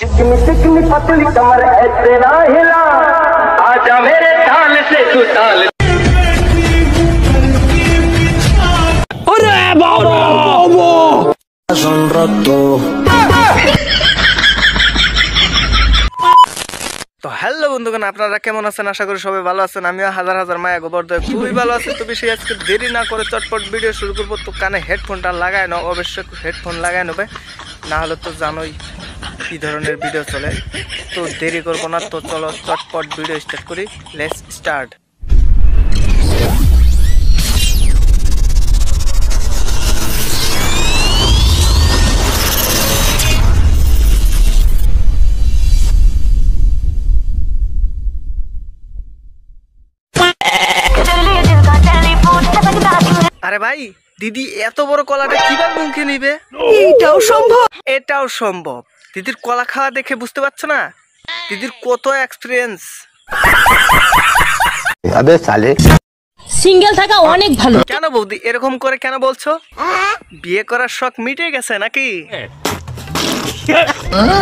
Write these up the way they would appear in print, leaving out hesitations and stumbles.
चिकनी चिकनी पतली कमर ऐसे ना हिला, आजा मेरे ताल से तू ताल। अरे बाबा तो हेलो बंधुगण আপনারা কেমন আছেন আশা করি সবাই ভালো আছেন আমিও হাজার হাজার মায়া গোবর্ধন খুবই ভালো আছি তো বেশি আজকে দেরি না করে চটপট ভিডিও শুরু করব তো কানে হেডফোনটা লাগায় নাও অবশ্যই হেডফোন লাগায় নেবে না হলে তো জানোই কি ধরনের ভিডিও চলে তো দেরি করব না তো চলো চটপট ভিডিও স্টার্ট করি লেটস স্টার্ট আরে ভাই দিদি এত বড় কলাটা কিভাবে মুখে নিবে এটাও সম্ভব দিদির কলা খাওয়া দেখে বুঝতে পারছো না দিদির কত এক্সপেরিয়েন্স আবে সালে সিঙ্গেল থাকা অনেক ভালো কেন বৌদি এরকম করে কেন বলছো বিয়ে করার শখ মিটে গেছে নাকি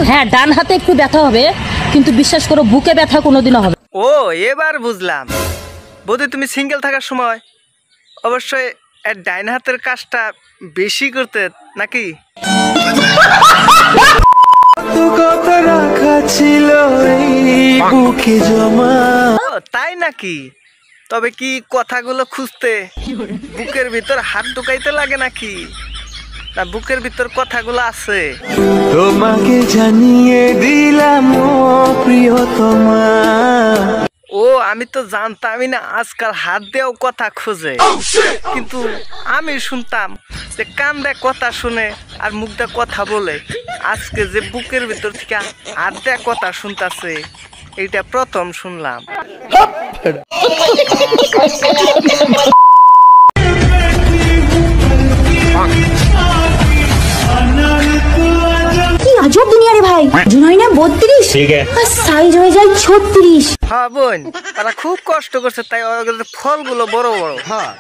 হ্যাঁ ডান হাতে একটু ব্যথা হবে কিন্তু বিশ্বাস করো বুকে ব্যথা কোনোদিনও হবে ও এবার বুঝলাম বৌদি তুমি সিঙ্গেল থাকার সময় অবশ্যই ডাইন হাতের কাজটা বেশি করতে নাকি তাই নাকি তবে কি কথাগুলো খুঁজতে বুকের ভিতর হাত ঢুকাইতে লাগে নাকি না বুকের ভিতর কথাগুলো আছে তোমাকে জানিয়ে দিলাম প্রিয়তমা ও আমি তো জানতামই না আজকাল হাত দিয়েও কথা খুঁজে কিন্তু আমি শুনতাম যে কান দিয়ে কথা শুনে আর মুখ দিয়ে কথা বলে আজকে যে বুকের ভিতর থেকে হাত দিয়ে কথা শুনতাছে এইটা প্রথম শুনলাম আজব দুনিয়া রে ভাই জুনাই না 32 ঠিক আছে আর সাইজ হয়ে যায় 36 হ্যাঁ বোন তারা খুব কষ্ট করছে তাই ফলগুলো বড় বড় হ্যাঁ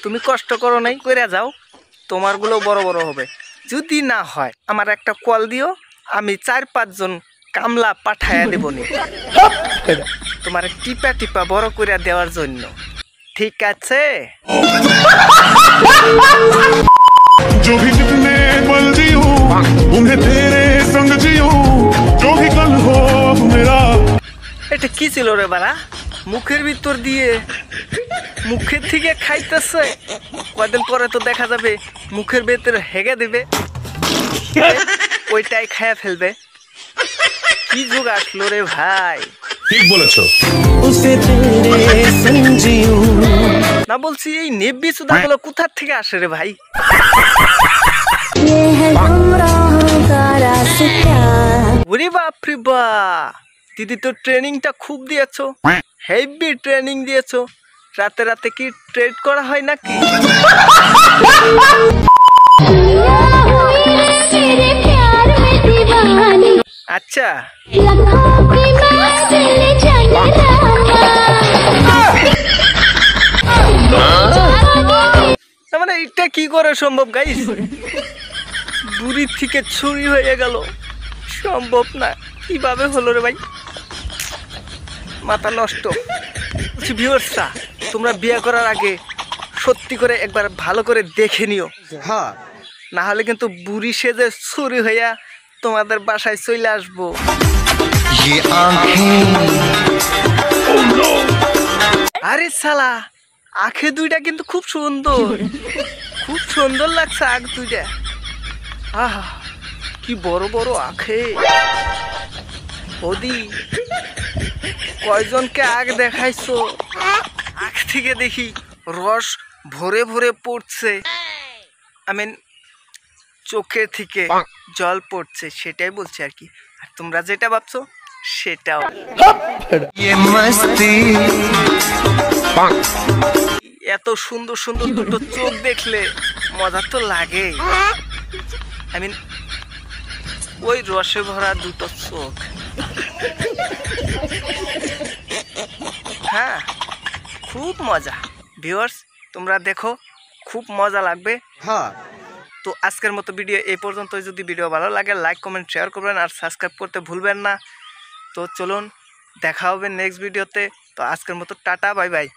তুমি কষ্ট করো নাই কইরা যাও তোমারগুলো বড় বড় হবে যদি না হয় আমার একটা কল দিও আমি 4-5 জন কামলা পাঠায়া দেবনি তোমার টিপা টিপা বড় কইরা দেওয়ার জন্য ঠিক আছে जो भी जितने पल जियो उन्हें तेरे संग जियो जो भी कल हो मेरा এটা কি ছিল রে বাড়া মুখের ভিতর দিয়ে মুখের থেকে খাইতেছে কয়দিন পরে তো দেখা যাবে মুখের ভিতরে হেগে দিবে ওইটাই খায়া ফেলবে কি যুগ আসলো রে ভাই ठीक বলেছো उसे तेरे संग जियो না বলছি এই নেব্বি সুদাগুলো কোথা থেকে আসে রে ভাই ওরে বাপ রে বাপ দিদি তো ট্রেনিংটা খুব দিয়েছো হেভি ট্রেনিং দিয়েছো রাতে রাতে কি ট্রেড করা হয় নাকি আচ্ছা মানে এটা কি করে সম্ভব গাইস বুড়ি থেকে ছুরি হয়ে গেল সম্ভব না কিভাবে হলো রে ভাই মাথা নষ্ট ভিউয়ার্সরা তোমরা বিয়ে করার আগে সত্যি করে একবার ভালো করে দেখে নিও হ্যাঁ না হলে কিন্তু বুড়ি সেজে ছুরি হইয়া তোমাদের বাসায় চলে আসবো আরে শালা আখে দুইটা কিন্তু খুব সুন্দর লাগছে আখ দুইটা আহা কি বড় বড় আখে ওদি কয়জনকে আখ দেখাইছো আখ থেকে দেখি রস ভরে ভরে পড়ছে আমি চোখে থেকে জল পড়ছে সেটাই বলছি আর কি আর তোমরা যেটা ভাবছো সেটাও এত সুন্দর সুন্দর দুটো চোখ দেখলে মজা তো লাগে ওই রসে ভরা দুটো চোখ হ্যাঁ খুব মজা ভিউয়ার্স তোমরা দেখো খুব মজা লাগবে হ্যাঁ তো আজকের মতো ভিডিও এই পর্যন্তই। যদি ভিডিও ভালো লাগে লাইক কমেন্ট শেয়ার করবেন আর সাবস্ক্রাইব করতে ভুলবেন না। তো চলুন দেখা হবে নেক্সট ভিডিওতে। তো আজকের মতো টাটা বাই বাই।